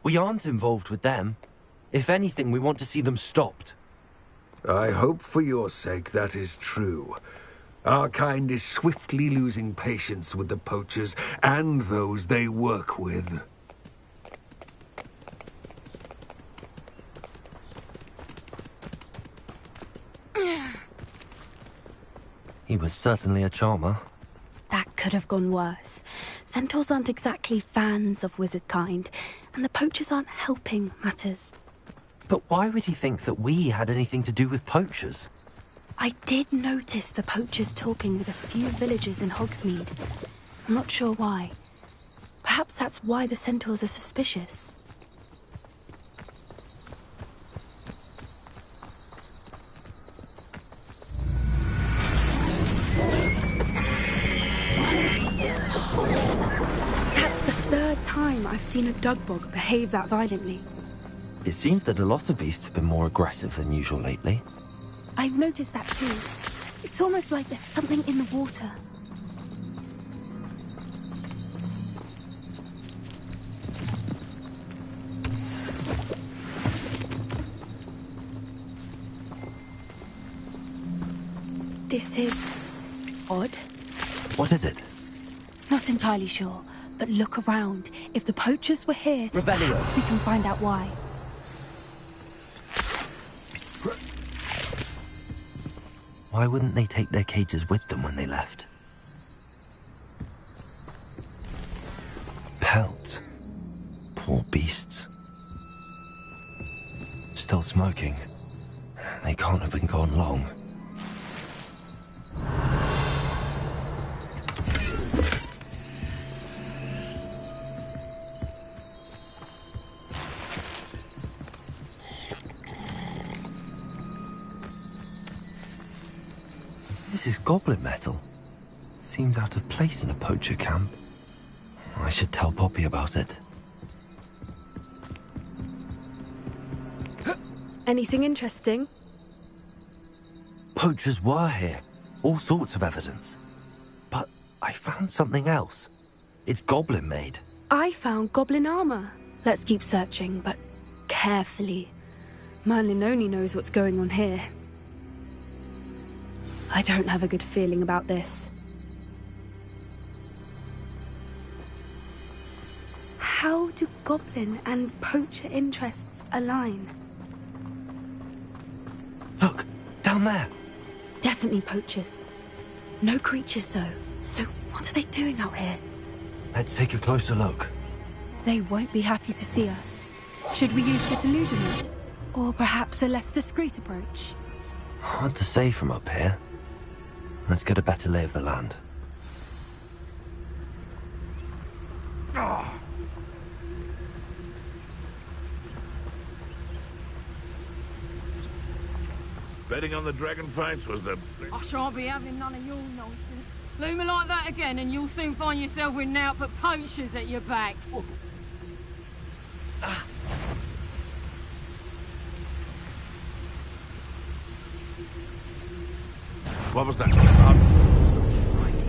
We aren't involved with them. If anything, we want to see them stopped. I hope for your sake that is true. Our kind is swiftly losing patience with the poachers and those they work with. He was certainly a charmer. That could have gone worse. Centaurs aren't exactly fans of wizard kind, and the poachers aren't helping matters. But why would he think that we had anything to do with poachers? I did notice the poachers talking with a few villagers in Hogsmeade. I'm not sure why. Perhaps that's why the centaurs are suspicious. That's the third time I've seen a dugbog behave that violently. It seems that a lot of beasts have been more aggressive than usual lately. I've noticed that too. It's almost like there's something in the water. This is odd. What is it? Not entirely sure, but look around. If the poachers were here, Revelio. perhaps we can find out why. Why wouldn't they take their cages with them when they left? Pelts. Poor beasts. Still smoking. They can't have been gone long. This is goblin metal. Seems out of place in a poacher camp. I should tell Poppy about it. Anything interesting? Poachers were here. All sorts of evidence. But I found something else. It's goblin made. I found goblin armor. Let's keep searching, but carefully. Merlin only knows what's going on here. I don't have a good feeling about this. How do goblin and poacher interests align? Look, down there. Definitely poachers. No creatures though. So what are they doing out here? Let's take a closer look. They won't be happy to see us. Should we use disillusionment? Or perhaps a less discreet approach? Hard to say from up here. Let's get a better lay of the land. Betting on the dragon fights was the... I shan't be having none of your nonsense. Loom me like that again and you'll soon find yourself with naught but poachers at your back. What was that?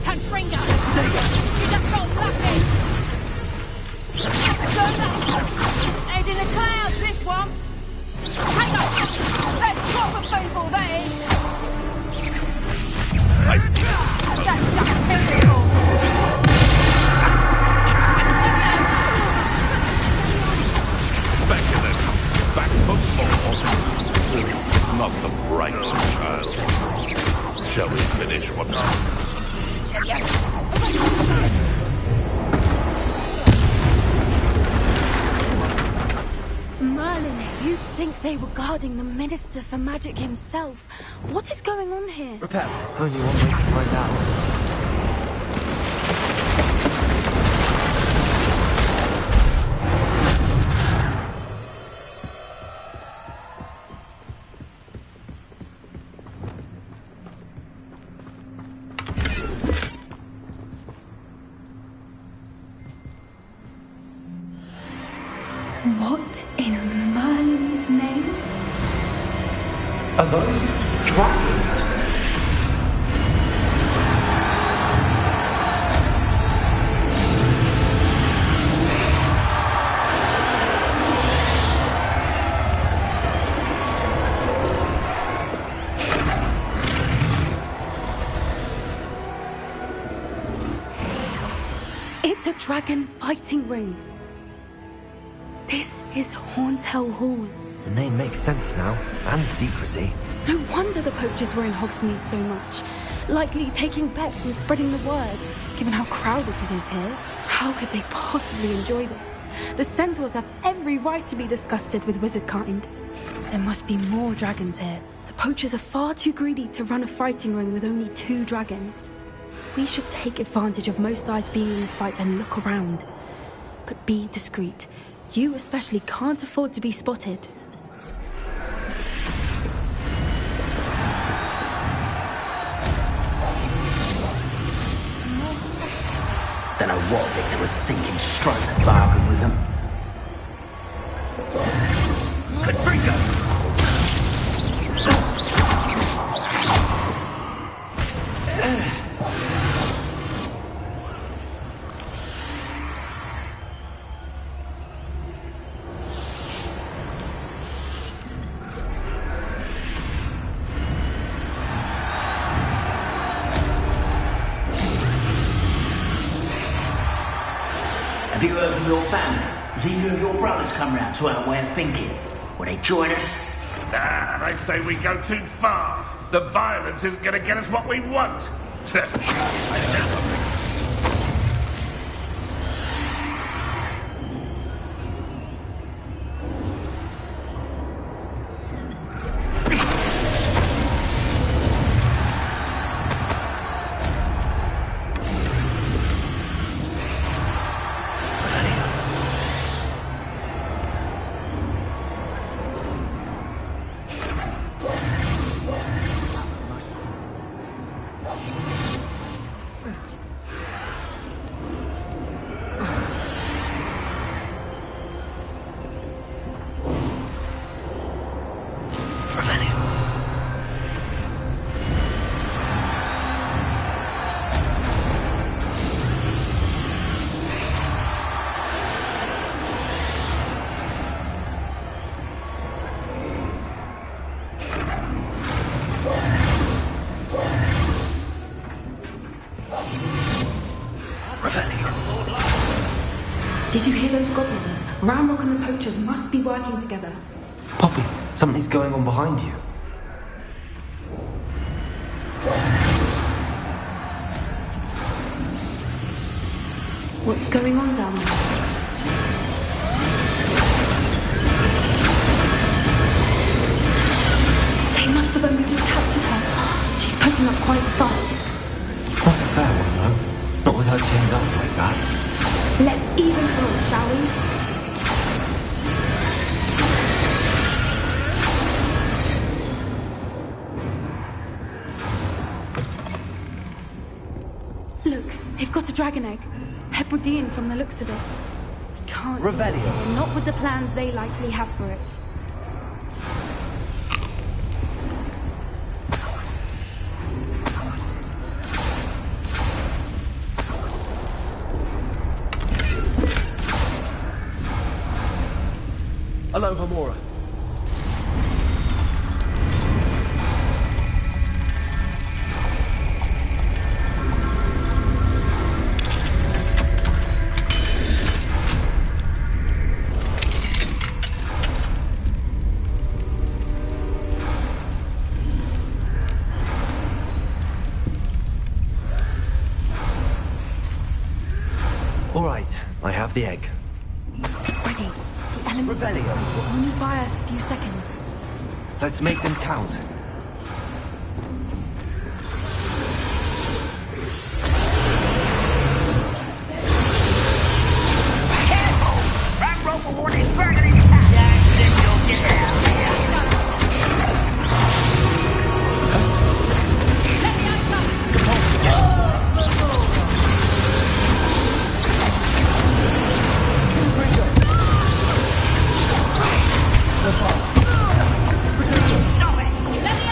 Confringo! You just got lucky! Head in the clouds, this one! Hang on! That's proper people, that is! That's just typical! Back in it. Back for more. Not the brightest child. Shall we finish what now? Merlin, you'd think they were guarding the Minister for Magic himself. What is going on here? Repair. Only one way to find out. What in Merlin's name? Are those dragons? dragon fighting ring. This is Horntail Hall. The name makes sense now, and secrecy. No wonder the poachers were in Hogsmeade so much. Likely taking bets and spreading the word, given how crowded it is here. How could they possibly enjoy this? The centaurs have every right to be disgusted with wizard kind. There must be more dragons here. The poachers are far too greedy to run a fighting ring with only 2 dragons. We should take advantage of most eyes being in the fight and look around. But be discreet. You especially can't afford to be spotted. Don't know what Victor was thinking, striking a bargain with them. Confringo! Have you heard from your family? Has either of your brothers come round to our way of thinking? Will they join us? Nah, they say we go too far. The violence isn't going to get us what we want. Did you hear those goblins? Ramrock and the poachers must be working together. Poppy, something's going on behind you. What's going on down there? They must have only just captured her. She's putting up quite a fight. Not a fair one, though. Not with her chained up like that. Let's even her, shall we? Look, they've got a dragon egg. Hebridean from the looks of it. We can't... Revelio. Not with the plans they likely have for it. Hello, Hamora. All right, I have the egg. Ready. The elements Revelio. will only buy us a few seconds. Let's make them count. Careful! Ramrock will want his dragon in attack! Yeah, then you'll get out of here! Let me open! Stop it! Let me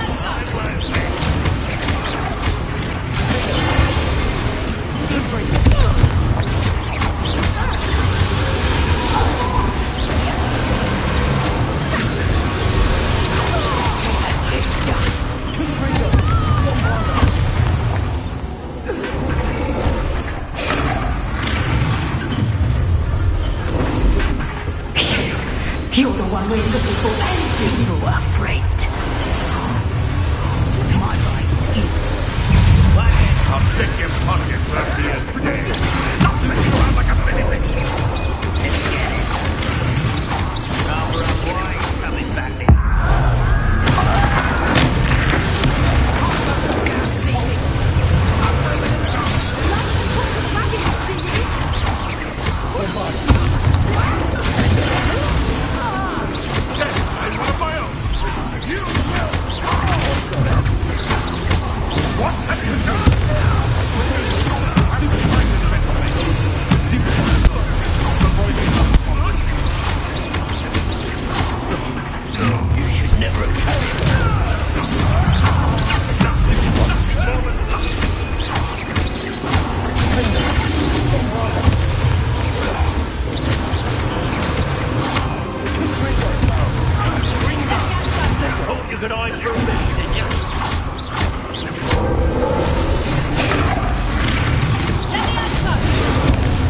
You're the one we're looking for, ain't you? You're afraid. My right is... I'll check your pockets at the end. Not let you out like a anything. It's scarce. Number of wine coming back there. What have you done? You should never have carried it. Thought you could hide from me, didn't you?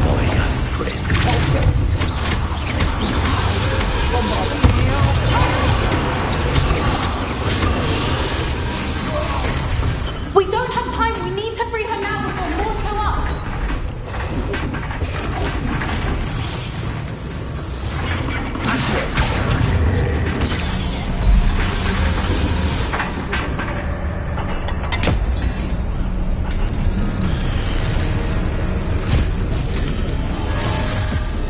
My young friend. We don't have time. We need to free her now before more show up.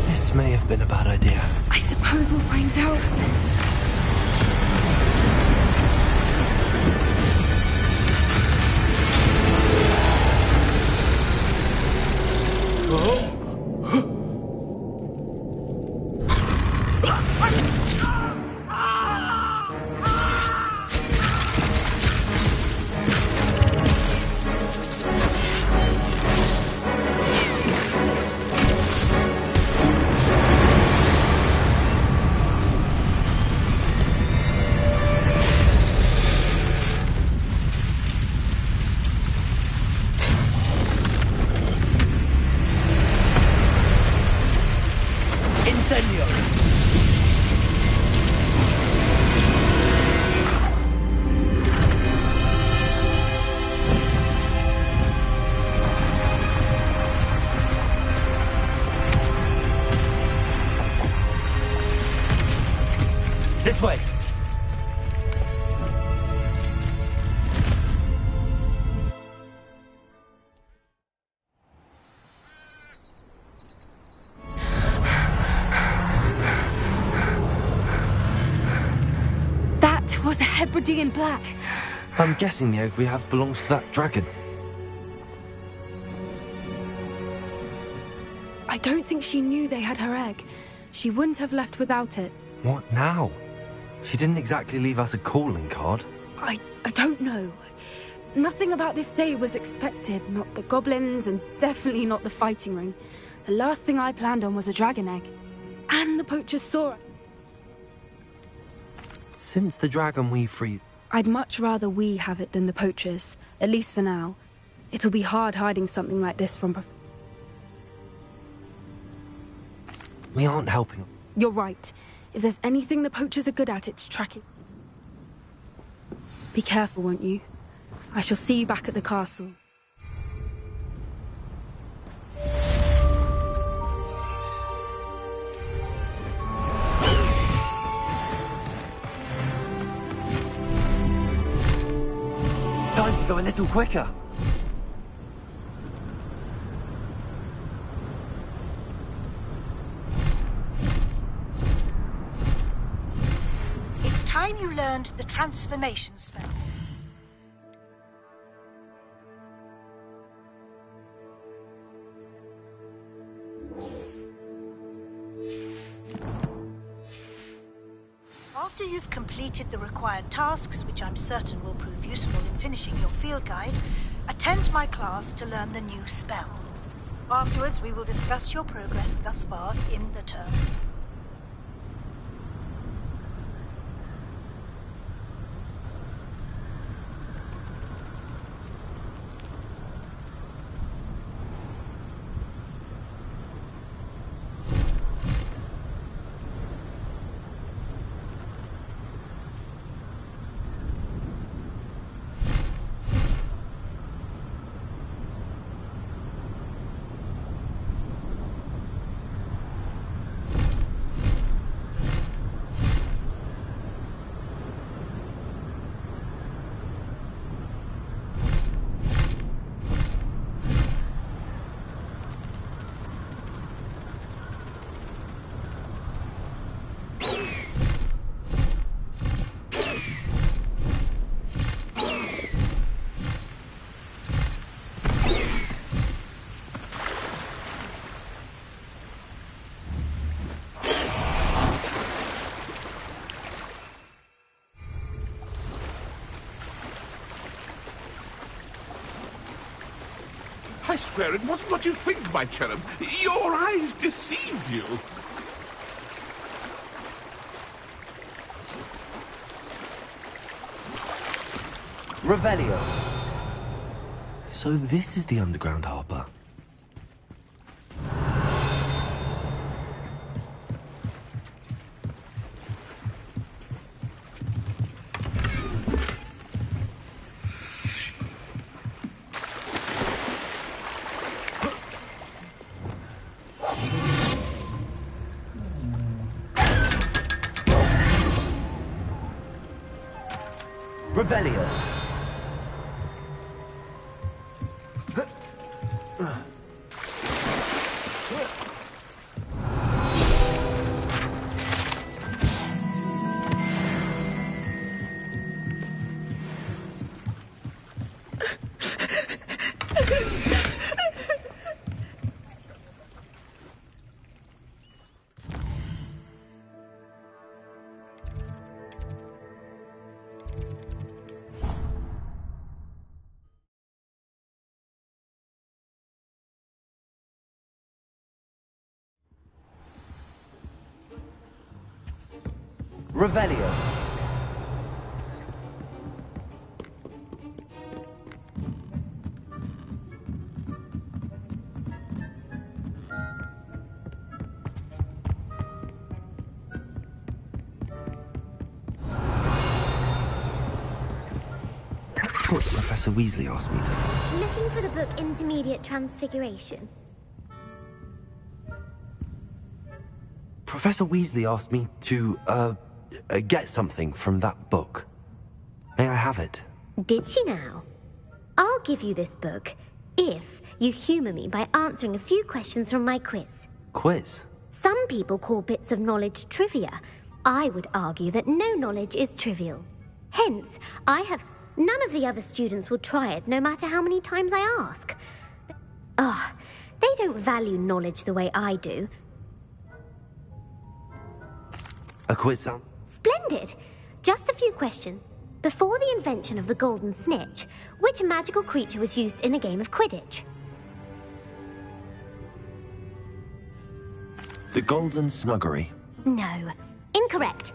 This may have been a bad idea. I suppose we'll find out. This way! That was a Hebridean black. I'm guessing the egg we have belongs to that dragon. I don't think she knew they had her egg. She wouldn't have left without it. What now? She didn't exactly leave us a calling card. I don't know. Nothing about this day was expected. Not the goblins, and definitely not the fighting ring. The last thing I planned on was a dragon egg. And the poachers saw it. Since the dragon we freed... I'd much rather we have it than the poachers. At least for now. It'll be hard hiding something like this from... We aren't helping. You're right. If there's anything the poachers are good at, it's tracking. Be careful, won't you? I shall see you back at the castle. Time to go a little quicker. It's time you learned the transformation spell. After you've completed the required tasks, which I'm certain will prove useful in finishing your field guide, attend my class to learn the new spell. Afterwards, we will discuss your progress thus far in the term. I swear it wasn't what you think, my cherub. Your eyes deceived you. Revelio. So this is the underground harbour. Revelio. Revelio. What Professor Weasley asked me to find. Looking for the book Intermediate Transfiguration? Professor Weasley asked me to, get something from that book. May I have it? Did she now? I'll give you this book if you humour me by answering a few questions from my quiz. Quiz? Some people call bits of knowledge trivia. I would argue that no knowledge is trivial. Hence, none of the other students will try it no matter how many times I ask. They don't value knowledge the way I do. A quiz sound? Splendid! Just a few questions. Before the invention of the golden snitch, which magical creature was used in a game of Quidditch? The Golden Snuggery. No. Incorrect.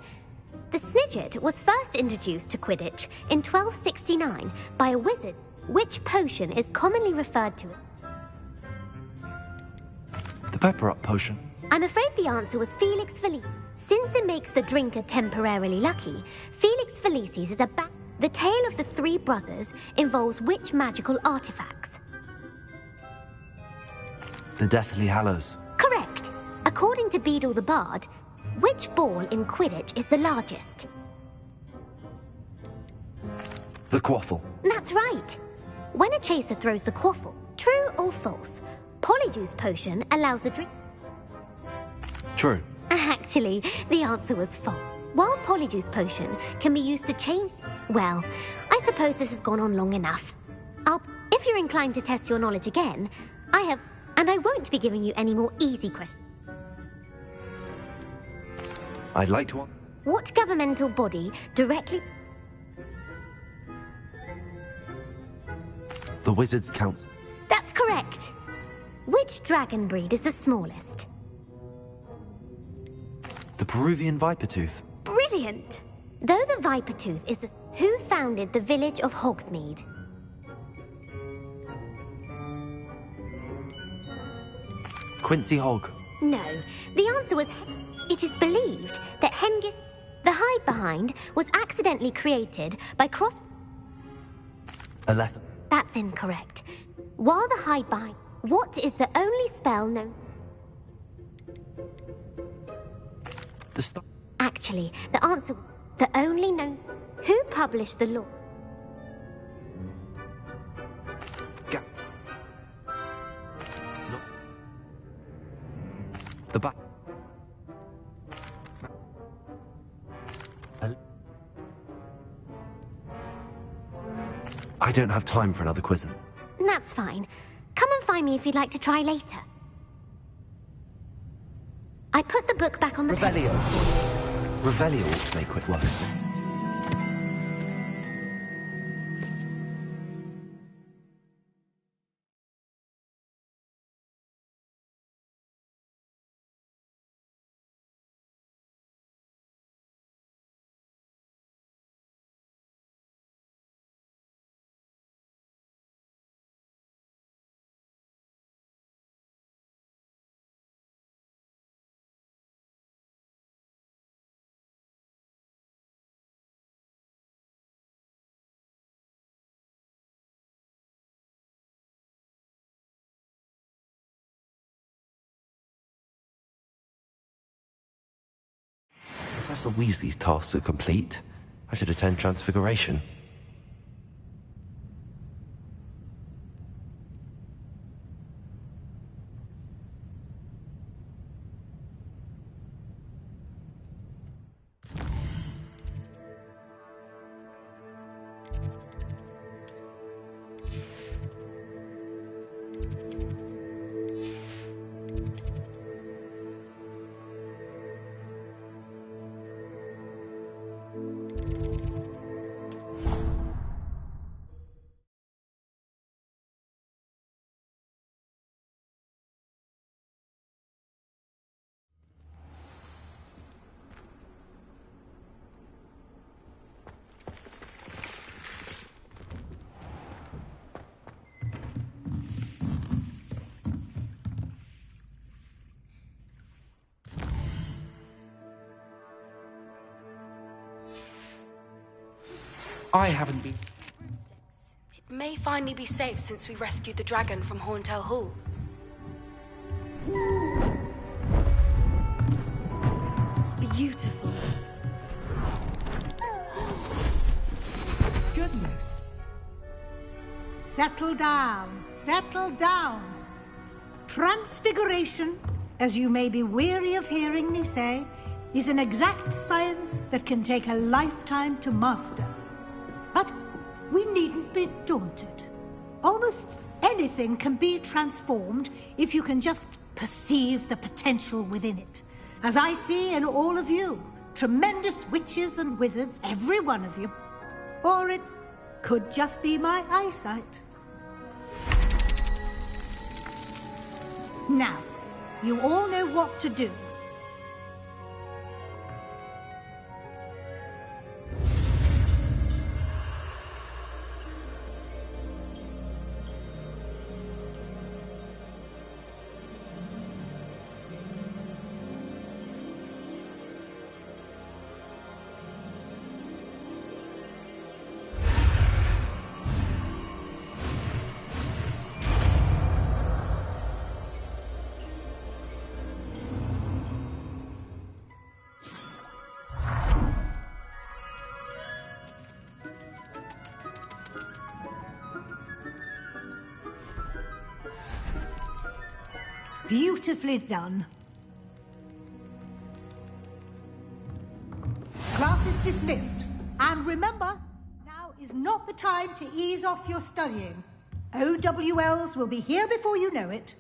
The Snidget was first introduced to Quidditch in 1269 by a wizard. Which potion is commonly referred to? The Pepper Up potion. I'm afraid the answer was Felix Felicis. Since it makes the drinker temporarily lucky, Felix Felicis is The tale of the three brothers involves which magical artifacts? The Deathly Hallows. Correct. According to Beadle the Bard, which ball in Quidditch is the largest? The Quaffle. That's right. When a chaser throws the quaffle, true or false, Polyjuice Potion allows the drink... True. Actually, the answer was false. While Polyjuice Potion can be used to change... Well, I suppose this has gone on long enough. If you're inclined to test your knowledge again, and I won't be giving you any more easy questions. I'd like to... What governmental body directly... The Wizards' Council. That's correct. Which dragon breed is the smallest? The Peruvian Vipertooth. Brilliant! Though the Vipertooth is the... Who founded the village of Hogsmeade? Quincy Hogg. No, the answer was... It is believed that Hengist... The Hide Behind was accidentally created by Aleth. That's incorrect. While the Hide Behind... What is the only spell known... The Star... Actually, the answer... The only known... Who published the law? Ga... No. The Bat... I don't have time for another quiz. That's fine. Come and find me if you'd like to try later. I put the book back on the... Revelio. Revelio ought to make quick work of this. Professor Weasley's tasks are complete, I should attend Transfiguration. I haven't been... Broomsticks. It may finally be safe since we rescued the dragon from Horntail Hall. Beautiful. Goodness. Settle down. Settle down. Transfiguration, as you may be weary of hearing me say, is an exact science that can take a lifetime to master. But we needn't be daunted. Almost anything can be transformed if you can just perceive the potential within it. As I see in all of you, tremendous witches and wizards, every one of you. Or it could just be my eyesight. Now, you all know what to do. Beautifully done. Class is dismissed. And remember, now is not the time to ease off your studying. OWLs will be here before you know it.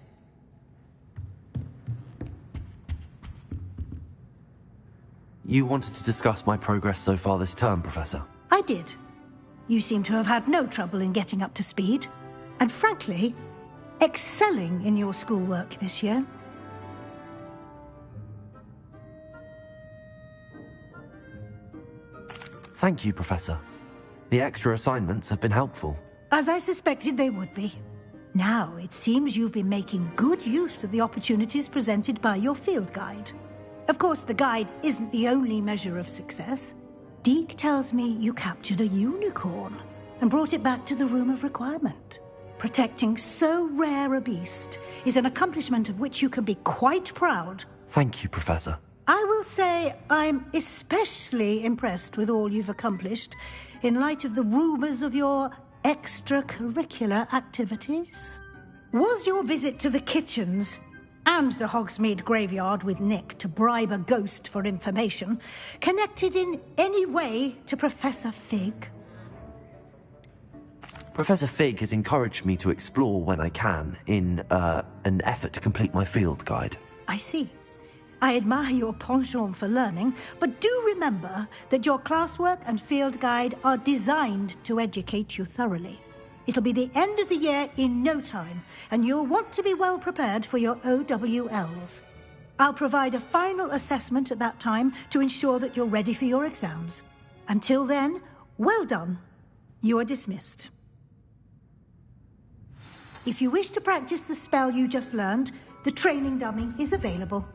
You wanted to discuss my progress so far this term, Professor? I did. You seem to have had no trouble in getting up to speed. And frankly, excelling in your schoolwork this year. Thank you, Professor. The extra assignments have been helpful. As I suspected they would be. Now, it seems you've been making good use of the opportunities presented by your field guide. Of course, the guide isn't the only measure of success. Deke tells me you captured a unicorn and brought it back to the Room of Requirement. Protecting so rare a beast is an accomplishment of which you can be quite proud. Thank you, Professor. I will say I'm especially impressed with all you've accomplished in light of the rumors of your extracurricular activities. Was your visit to the kitchens and the Hogsmeade graveyard with Nick to bribe a ghost for information connected in any way to Professor Fig? Professor Fig has encouraged me to explore when I can in an effort to complete my field guide. I see. I admire your penchant for learning, but do remember that your classwork and field guide are designed to educate you thoroughly. It'll be the end of the year in no time, and you'll want to be well prepared for your OWLs. I'll provide a final assessment at that time to ensure that you're ready for your exams. Until then, well done. You are dismissed. If you wish to practice the spell you just learned, the training dummy is available.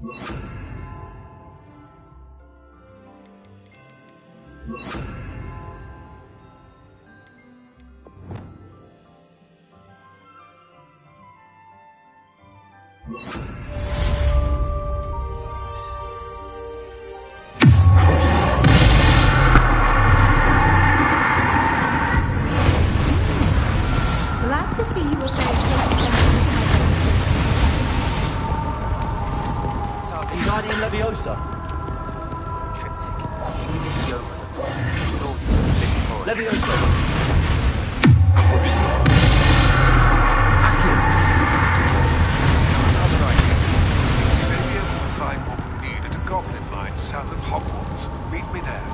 Glad to see you were very close attention to my demonstration. Guardian Leviosa. Triptych. Yoga. Leviosa. Crucial. Another idea. We may be able to find what we need at a goblin mine south of Hogwarts. Meet me there.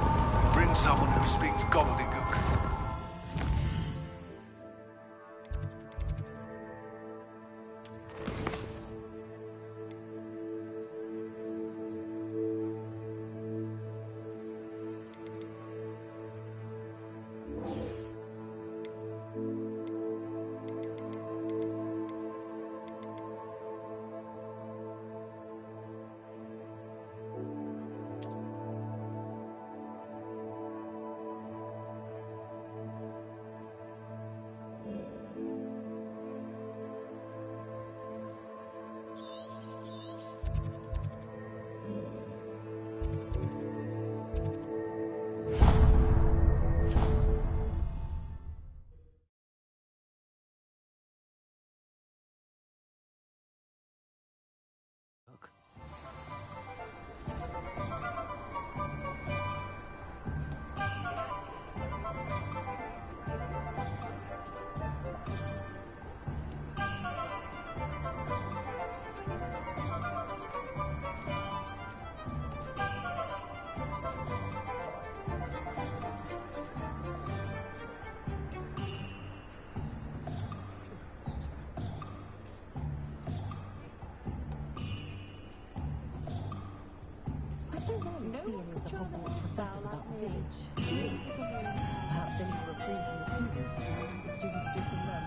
Bring someone who speaks gobbledygook. Perhaps they need to retrieve from the students, and the students do from them.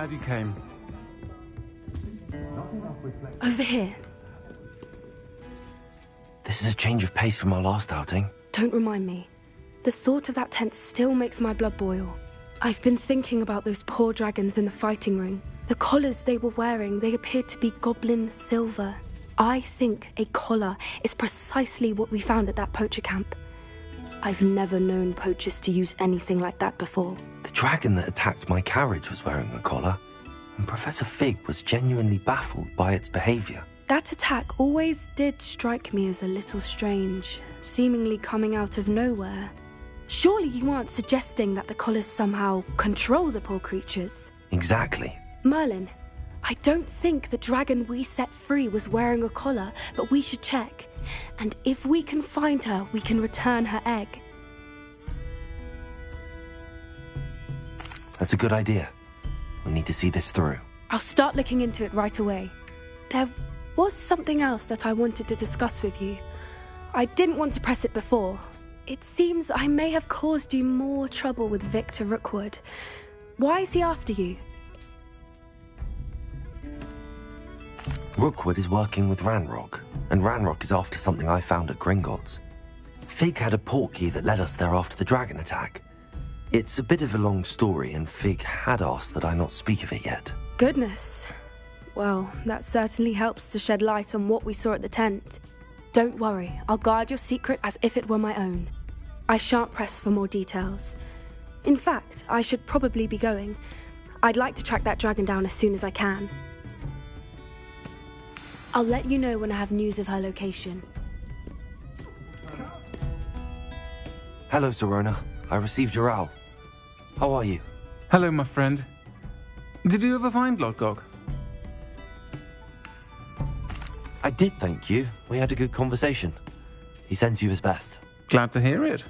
glad you came. Over here. This is a change of pace from our last outing. Don't remind me. The thought of that tent still makes my blood boil. I've been thinking about those poor dragons in the fighting ring. The collars they were wearing, they appeared to be goblin silver. I think a collar is precisely what we found at that poacher camp. I've never known poachers to use anything like that before. The dragon that attacked my carriage was wearing a collar, and Professor Fig was genuinely baffled by its behavior. That attack always did strike me as a little strange, seemingly coming out of nowhere. Surely you aren't suggesting that the collars somehow control the poor creatures? Exactly. Merlin, I don't think the dragon we set free was wearing a collar, but we should check. And if we can find her, we can return her egg. That's a good idea. We need to see this through. I'll start looking into it right away. There was something else that I wanted to discuss with you. I didn't want to press it before. It seems I may have caused you more trouble with Victor Rookwood. Why is he after you? Rookwood is working with Ranrock, and Ranrock is after something I found at Gringotts. Fig had a portkey that led us there after the dragon attack. It's a bit of a long story, and Fig had asked that I not speak of it yet. Goodness. Well, that certainly helps to shed light on what we saw at the tent. Don't worry, I'll guard your secret as if it were my own. I shan't press for more details. In fact, I should probably be going. I'd like to track that dragon down as soon as I can. I'll let you know when I have news of her location. Hello, Serona. I received your owl. How are you? Hello, my friend. Did you ever find Lodgok? I did, thank you. We had a good conversation. He sends you his best. Glad to hear it.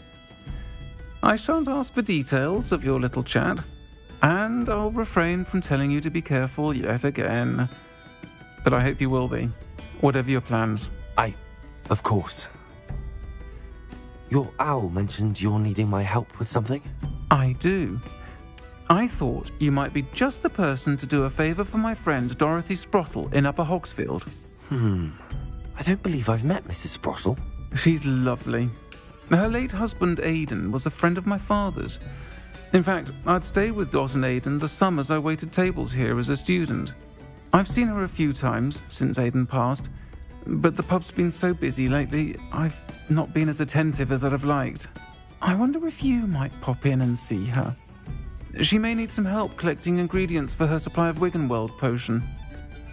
I shan't ask for details of your little chat, and I'll refrain from telling you to be careful yet again. But I hope you will be, whatever your plans. Of course. Your owl mentioned you're needing my help with something? I do. I thought you might be just the person to do a favour for my friend Dorothy Sprottle in Upper Hogsfield. I don't believe I've met Mrs. Sprottle. She's lovely. Her late husband Aidan was a friend of my father's. In fact, I'd stay with Dot and Aidan the summers I waited tables here as a student. I've seen her a few times since Aidan passed, but the pub's been so busy lately, I've not been as attentive as I'd have liked. I wonder if you might pop in and see her. She may need some help collecting ingredients for her supply of Wiggenweld potion.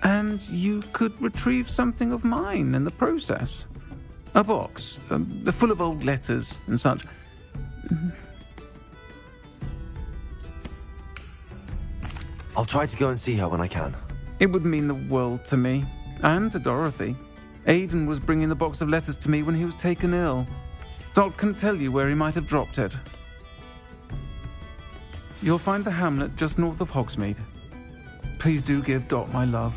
And you could retrieve something of mine in the process. A box, full of old letters and such. I'll try to go and see her when I can. It would mean the world to me, and to Dorothy. Aidan was bringing the box of letters to me when he was taken ill. Dot can tell you where he might have dropped it. You'll find the hamlet just north of Hogsmeade. Please do give Dot my love.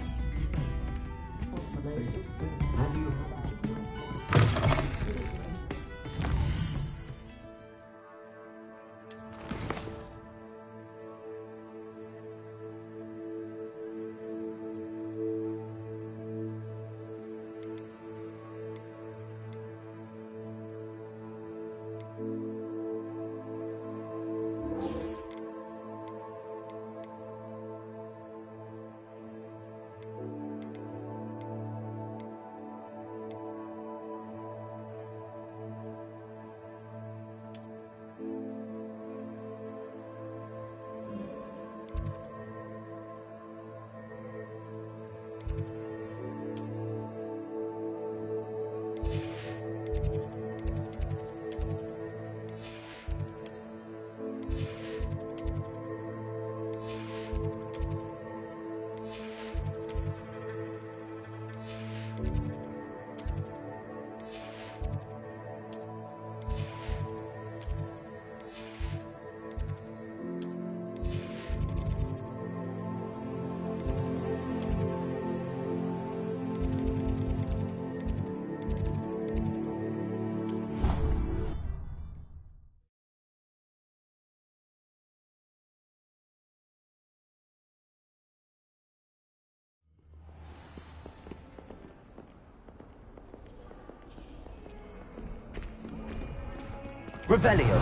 Revelio.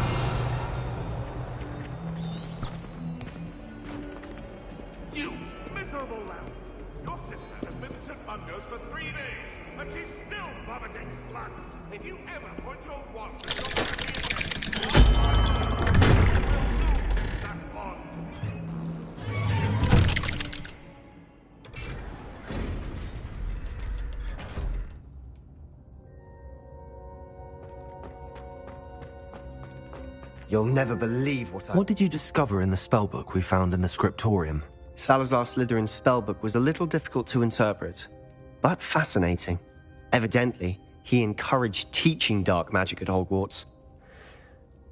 You miserable lamb! Your sister has been at St. Mungo's for 3 days, and she's still vomiting slugs. If you ever point your wand at your baby again, you will lose that bond. You'll never believe what I... What did you discover in the spellbook we found in the scriptorium? Salazar Slytherin's spellbook was a little difficult to interpret, but fascinating. Evidently, he encouraged teaching dark magic at Hogwarts.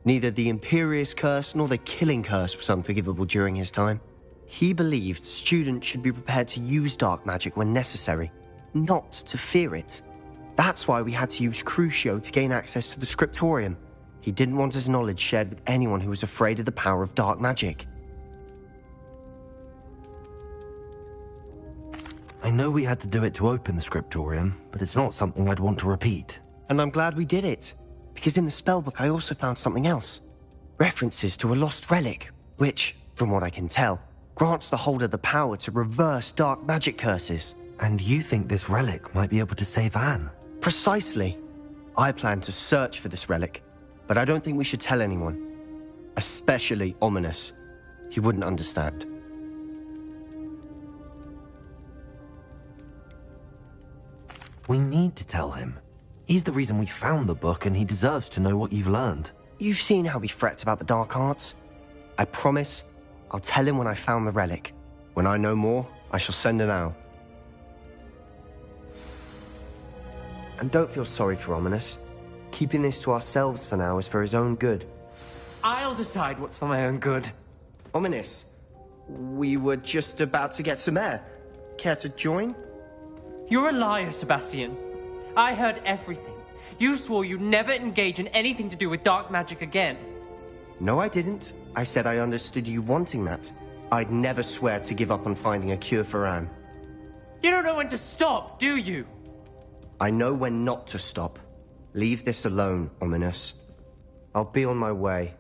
Neither the Imperious Curse nor the Killing Curse was unforgivable during his time. He believed students should be prepared to use dark magic when necessary, not to fear it. That's why we had to use Crucio to gain access to the scriptorium. He didn't want his knowledge shared with anyone who was afraid of the power of dark magic. I know we had to do it to open the scriptorium, but it's not something I'd want to repeat. And I'm glad we did it, because in the spellbook I also found something else. References to a lost relic, which, from what I can tell, grants the holder the power to reverse dark magic curses. And you think this relic might be able to save Anne? Precisely. I plan to search for this relic, but I don't think we should tell anyone. Especially Ominous. He wouldn't understand. We need to tell him. He's the reason we found the book, and he deserves to know what you've learned. You've seen how he frets about the dark arts. I promise I'll tell him when I found the relic. When I know more, I shall send an owl. And don't feel sorry for Ominous. Keeping this to ourselves for now is for his own good. I'll decide what's for my own good. Ominous, we were just about to get some air. Care to join? You're a liar, Sebastian. I heard everything. You swore you'd never engage in anything to do with dark magic again. No, I didn't. I said I understood you wanting that. I'd never swear to give up on finding a cure for Anne. You don't know when to stop, do you? I know when not to stop. Leave this alone, Ominous. I'll be on my way.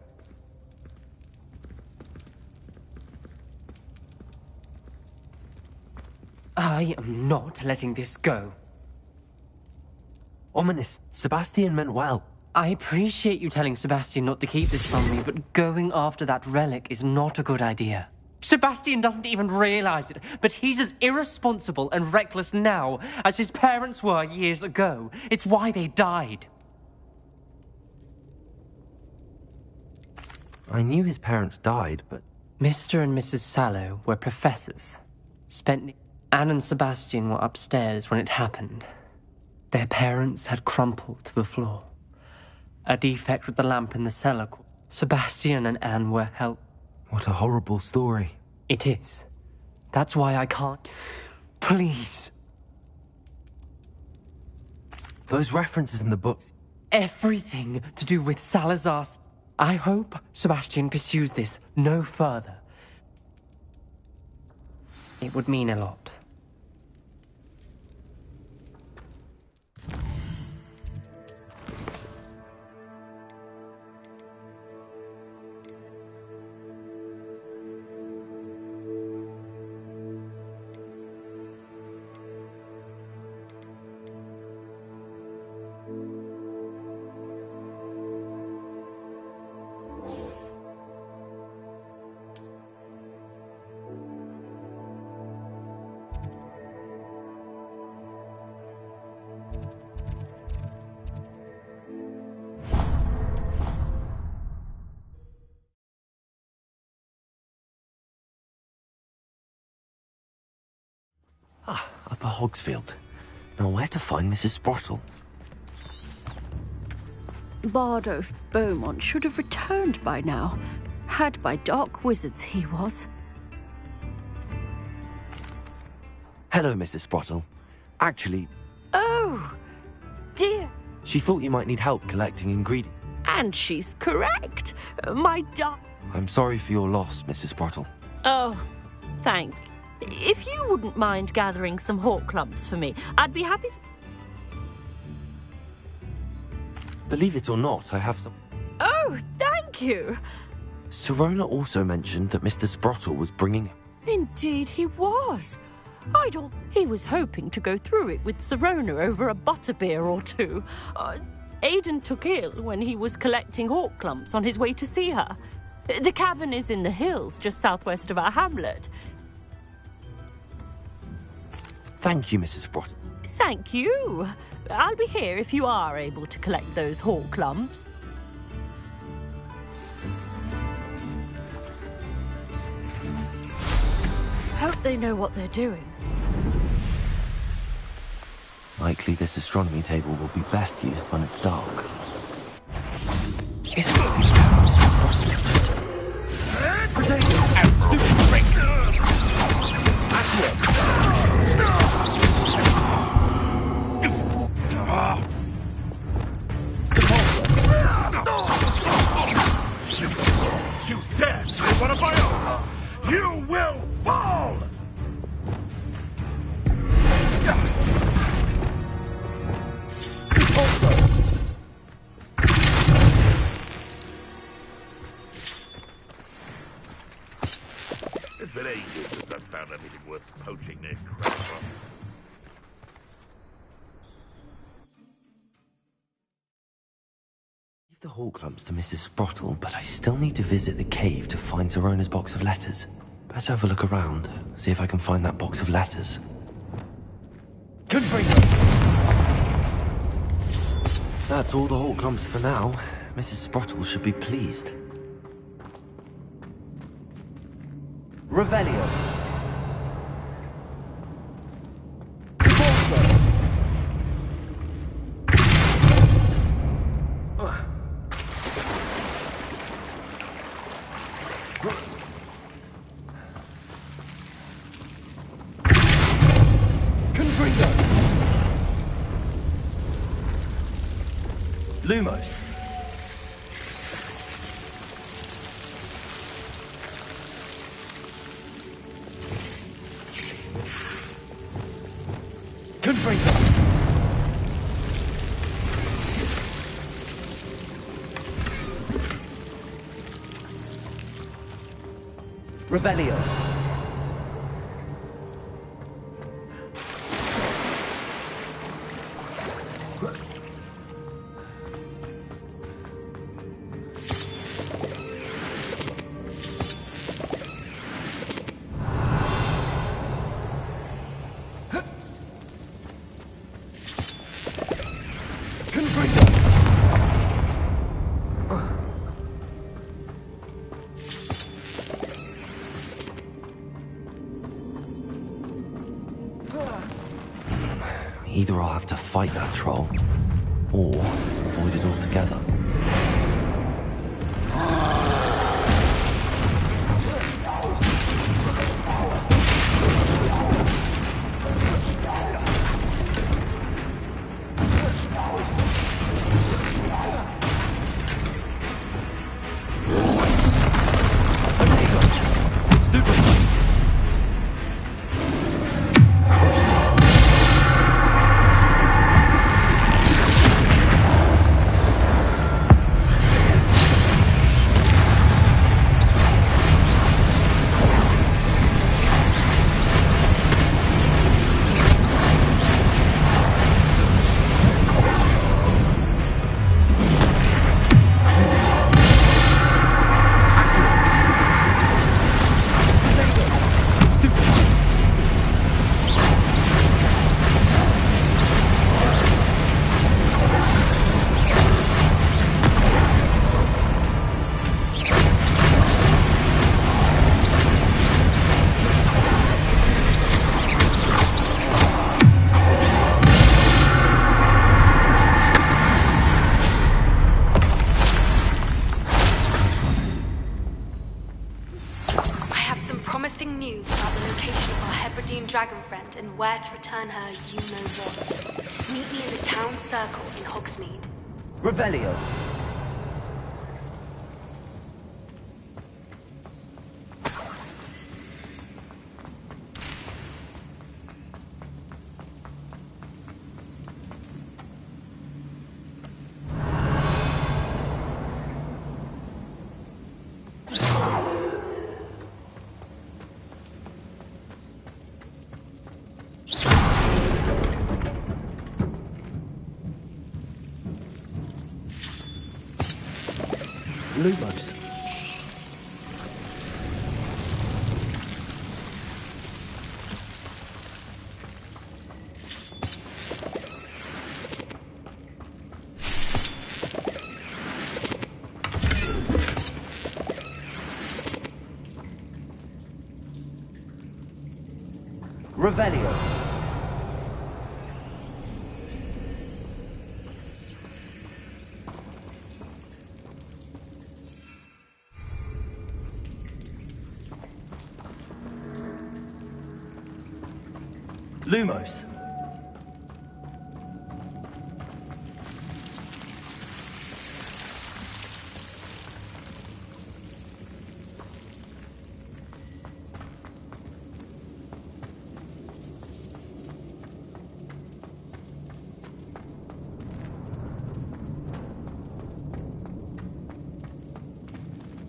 I am not letting this go. Ominous, Sebastian meant well. I appreciate you telling Sebastian not to keep this from me, but going after that relic is not a good idea. Sebastian doesn't even realize it, but he's as irresponsible and reckless now as his parents were years ago. It's why they died. I knew his parents died, but... Mr. and Mrs. Sallow were professors. Anne and Sebastian were upstairs when it happened. Their parents had crumpled to the floor. A defect with the lamp in the cellar. Sebastian and Anne were helped. What a horrible story. It is. That's why I can't... Please. Those references in the books... Everything to do with Salazar's... I hope Sebastian pursues this no further. It would mean a lot. Upper Hogsfield. Now where to find Mrs. Sprottle? Bardolph Beaumont should have returned by now. Had by dark wizards he was. Hello, Mrs. Sprottle. Actually... Oh, dear. She thought you might need help collecting ingredients. And she's correct. My I'm sorry for your loss, Mrs. Sprottle. Oh, thank. If you wouldn't mind gathering some hawk lumps for me, I'd be happy to... Believe it or not, I have some... Oh, Oh, thank you. Sirona also mentioned that Mr. Sprottle was bringing... Indeed he was. He was hoping to go through it with Sirona over a butterbeer or two. Aidan took ill when he was collecting hawk clumps on his way to see her. The cavern is in the hills just southwest of our hamlet. Thank you, Mrs. Sprottle. Thank you. I'll be here if you are able to collect those hawk clumps. Hope they know what they're doing. Likely this astronomy table will be best used when it's dark. Potato! Stupid prick! You dare say one of my own! You will fall! It's been ages since I've found anything worth poaching their crap from. Leave the hawk clumps to Mrs. Sprottle, but I still need to visit the cave to find Sirona's box of letters. Better have a look around, see if I can find that box of letters. That's all the hawk clumps for now. Mrs. Sprottle should be pleased. Revelio. Lumos. Revelio. Either I'll have to fight that troll, or avoid it altogether. Dragon friend and where to return her you-know-what. Meet me in the town circle in Hogsmeade. Revelio. Lumos. Revelio. Lumos.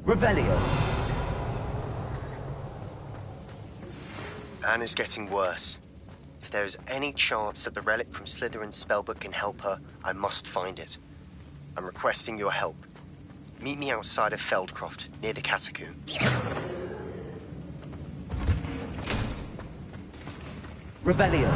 Revelio. Anne is getting worse. If there is any chance that the relic from Slytherin's spellbook can help her, I must find it. I'm requesting your help. Meet me outside of Feldcroft, near the catacomb. Revelio.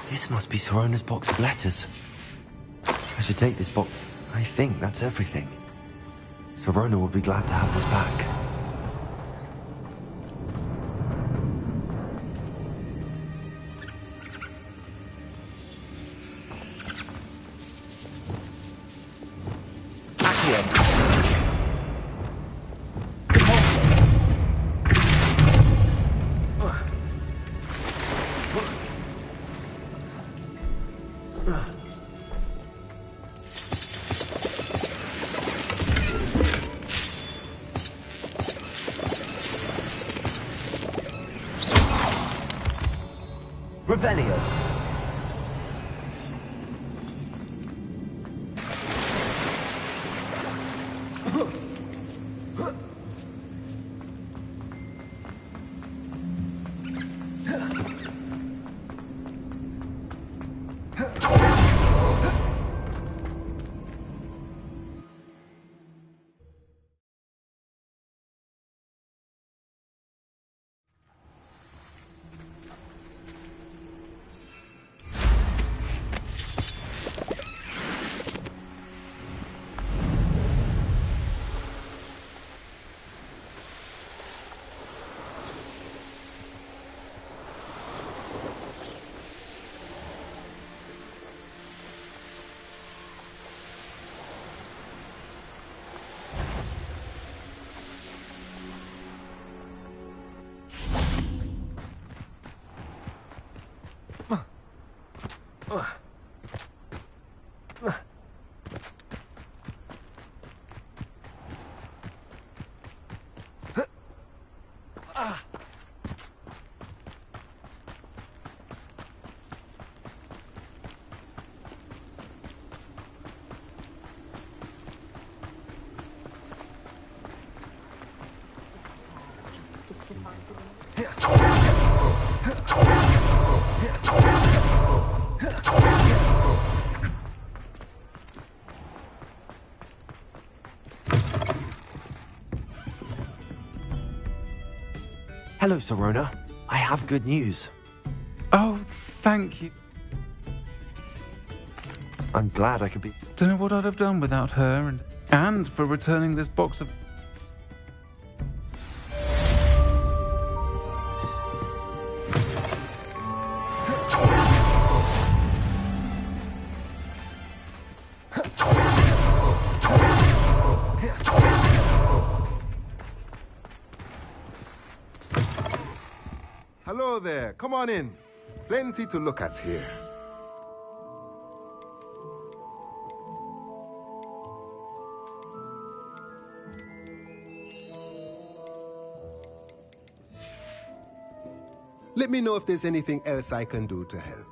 This must be Sorona's box of letters. I should take this box. I think that's everything. Sorona will be glad to have this back. Revelio. Hello, Sorona. I have good news. Oh, thank you. I'm glad I could be... Don't know what I'd have done without her, and for returning this box of... there. Come on in. Plenty to look at here. Let me know if there's anything else I can do to help.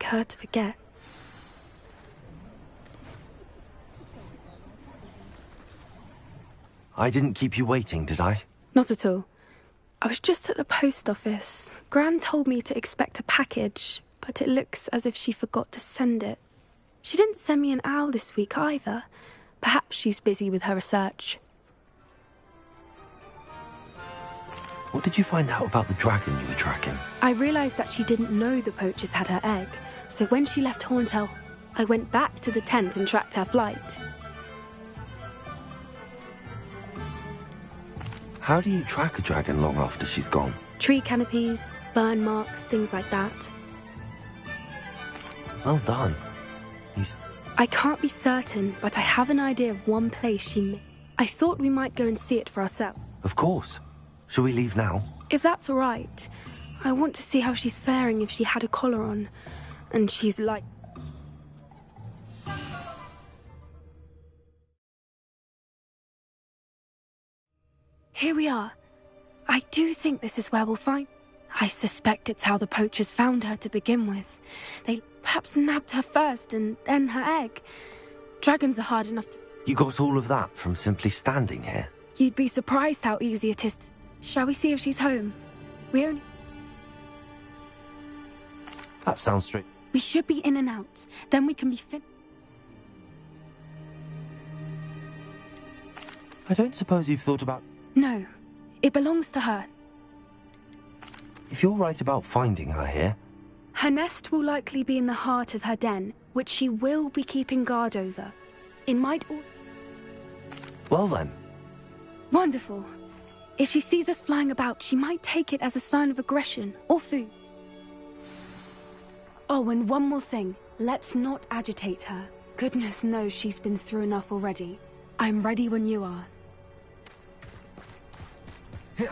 Her to forget. I didn't keep you waiting, did I? Not at all. I was just at the post office. Gran told me to expect a package, but it looks as if she forgot to send it. She didn't send me an owl this week either. Perhaps she's busy with her research. What did you find out about the dragon you were tracking? I realised that she didn't know the poachers had her egg, so when she left Horntail, I went back to the tent and tracked her flight. How do you track a dragon long after she's gone? Tree canopies, burn marks, things like that. Well done. I can't be certain, but I have an idea of one place she... I thought we might go and see it for ourselves. Of course. Shall we leave now? If that's all right. I want to see how she's faring if she had a collar on. And she's like... Here we are. I do think this is where we'll find... I suspect it's how the poachers found her to begin with. They perhaps nabbed her first and then her egg. Dragons are hard enough to... You got all of that from simply standing here? You'd be surprised how easy it is. Shall we see if she's home? We only... That sounds straight. We should be in and out. Then we can be fit. I don't suppose you've thought about... No. It belongs to her. If you're right about finding her here... Her nest will likely be in the heart of her den, which she will be keeping guard over. It might... Well then. Wonderful. If she sees us flying about, she might take it as a sign of aggression or food. Oh, and one more thing. Let's not agitate her. Goodness knows she's been through enough already. I'm ready when you are. It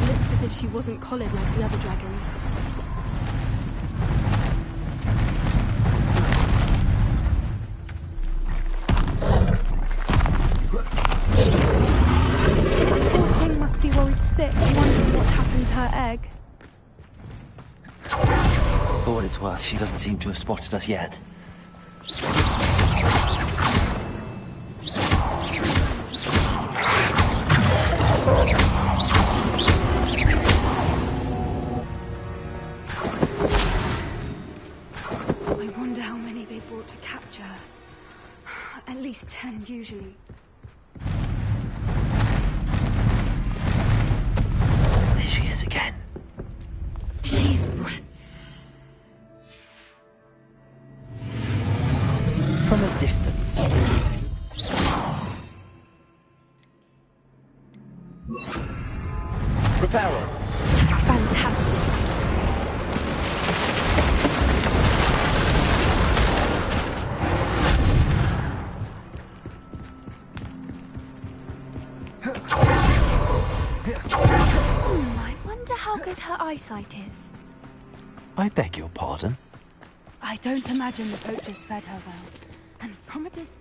looks as if she wasn't collared like the other dragons. Poor thing must be worried sick, wondering what happened to her egg. For what it's worth, she doesn't seem to have spotted us yet. I wonder how many they brought to capture her. At least 10 usually. There she is again. She's breath. From a distance. Repair. Fantastic. I wonder how good her eyesight is. I beg your pardon? I don't imagine the poachers fed her well. And from a distance...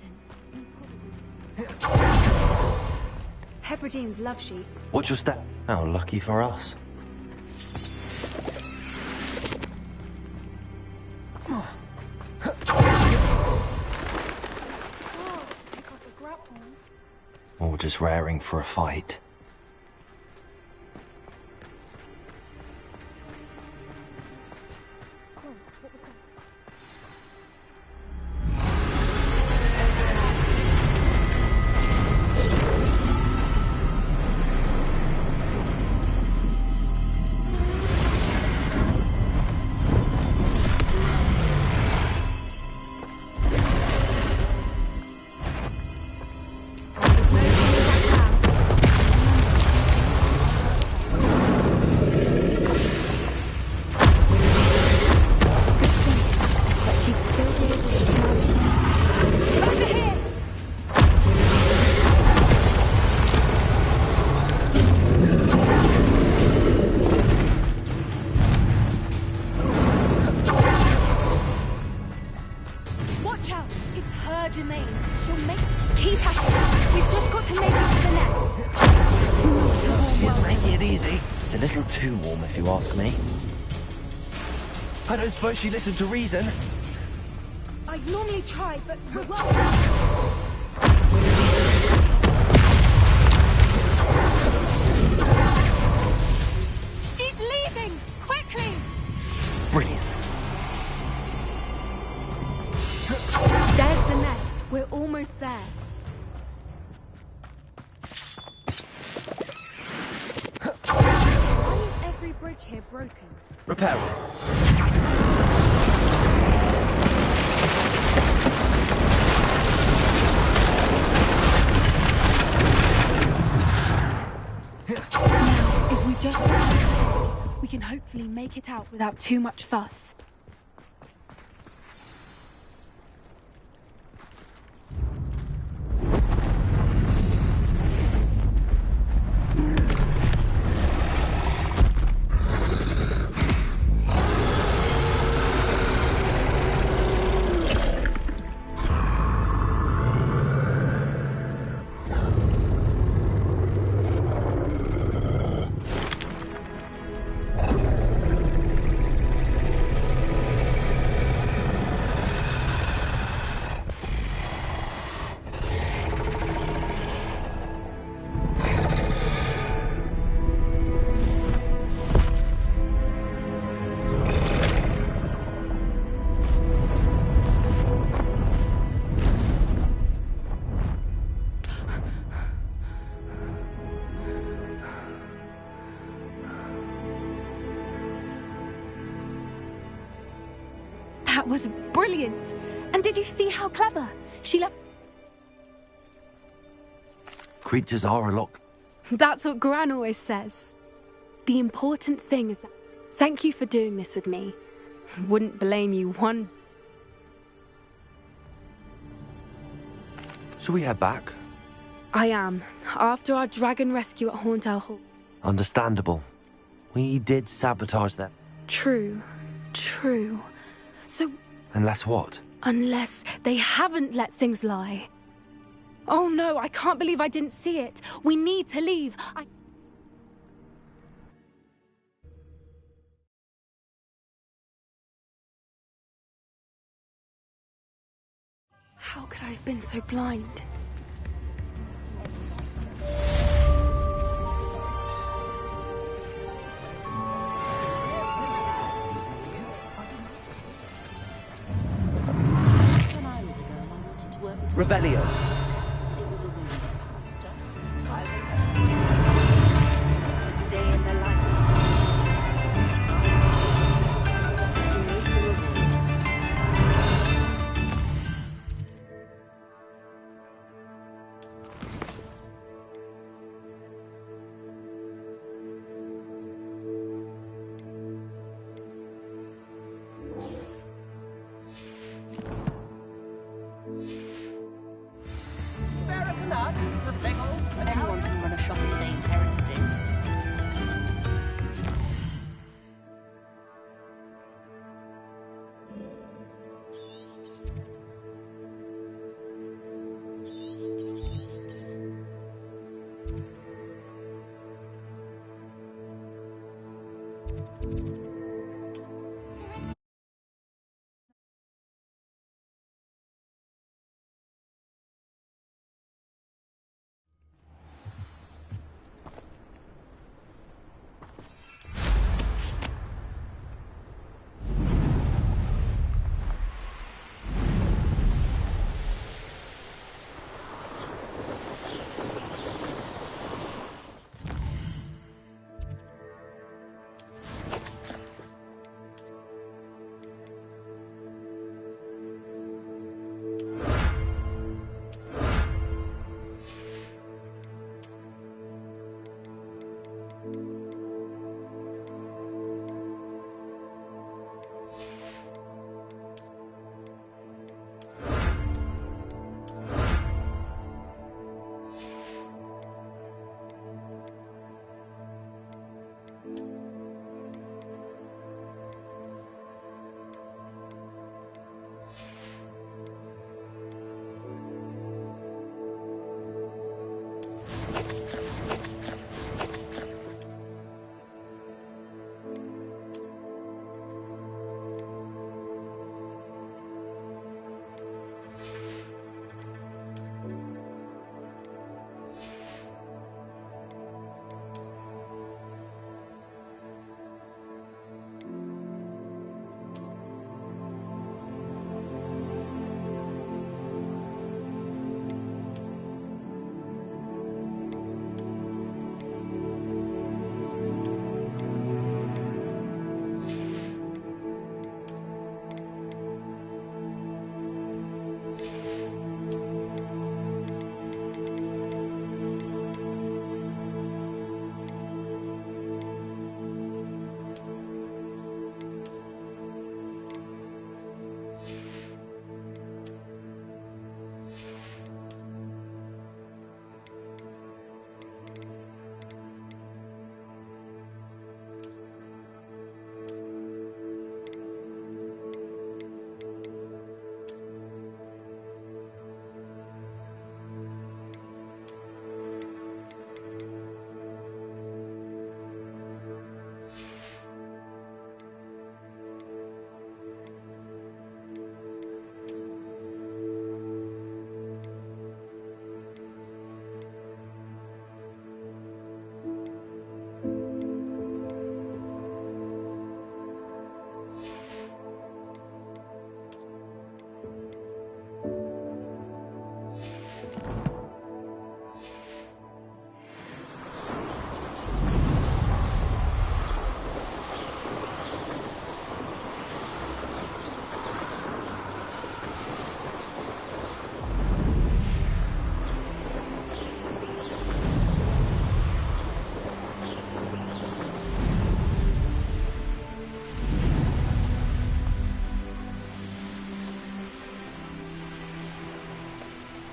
Hebrideans love sheep. What's your step? How lucky for us. Or just raring for a fight. Keep at it. We've just got to make it to the nest. She's making it easy. It's a little too warm, if you ask me. I don't suppose she listened to reason. I'd normally try, but we're well. She's leaving! Quickly! Brilliant. There's the nest. We're almost there. Why is every bridge here broken? Repair it. Now, if we just we can hopefully make it out without too much fuss. That was brilliant! And did you see how clever? She left... Creatures are a lot... That's what Gran always says. The important thing is that... Thank you for doing this with me. Wouldn't blame you one... Shall we head back? I am. After our dragon rescue at Hauntel Hall. Understandable. We did sabotage them. True. True. So... Unless what? Unless they haven't let things lie. Oh no, I can't believe I didn't see it. We need to leave. How could I have been so blind? Revelio. It was a windy pasta. Day in the life. Anyone can run a shop if they inherited it.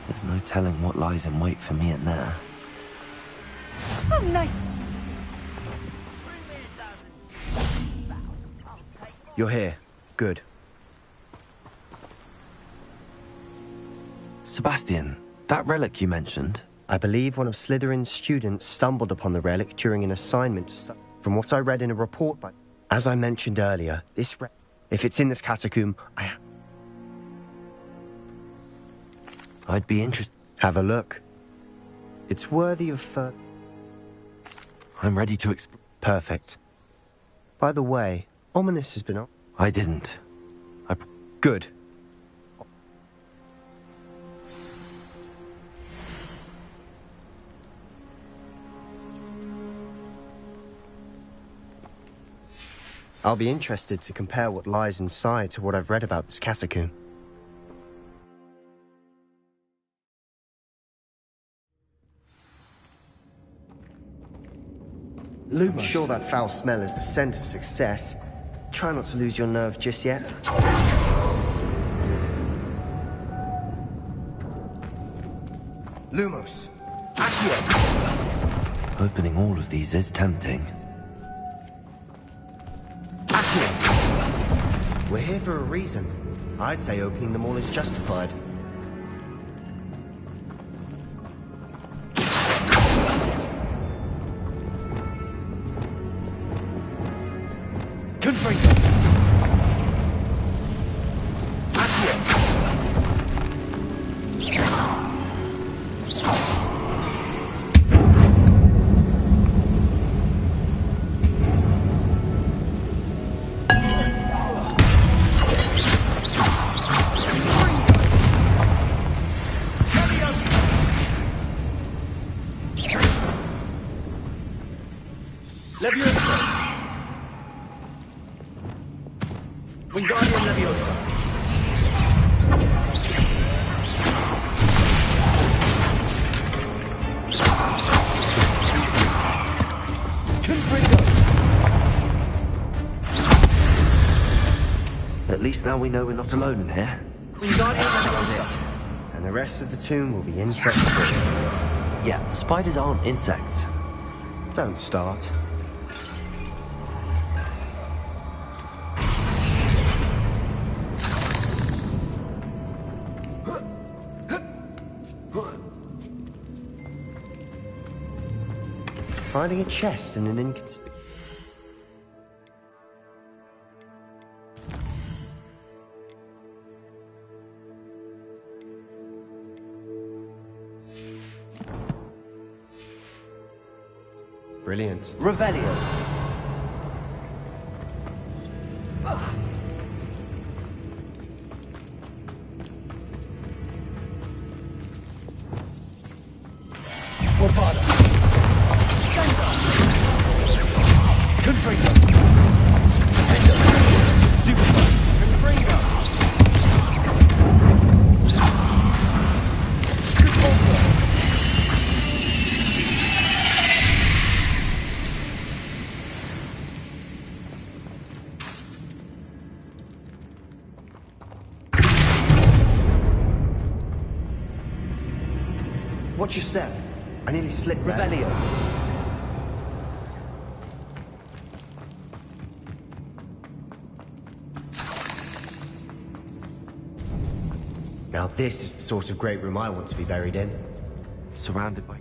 There's no telling what lies in wait for me in there. Oh, nice. You're here. Good. Sebastian, that relic you mentioned. I believe one of Slytherin's students stumbled upon the relic during an assignment to study. From what I read in a report by... As I mentioned earlier, this if it's in this catacomb, I'd be interested. Have a look. It's worthy of I'm ready to explore. Perfect. By the way, Ominous has been up. I didn't. Good. I'll be interested to compare what lies inside to what I've read about this catacomb. I'm sure that foul smell is the scent of success. Try not to lose your nerve just yet. Lumos, Accio! Opening all of these is tempting. Accio! We're here for a reason. I'd say opening them all is justified. At least now we know we're not alone in here. That's it. And the rest of the tomb will be insect-free. Yeah, spiders aren't insects. Don't start. Finding a chest in an inconspicuous... Brilliant. Revelio. Watch your step. I nearly slipped there. Revelio. Now this is the sort of great room I want to be buried in. Surrounded by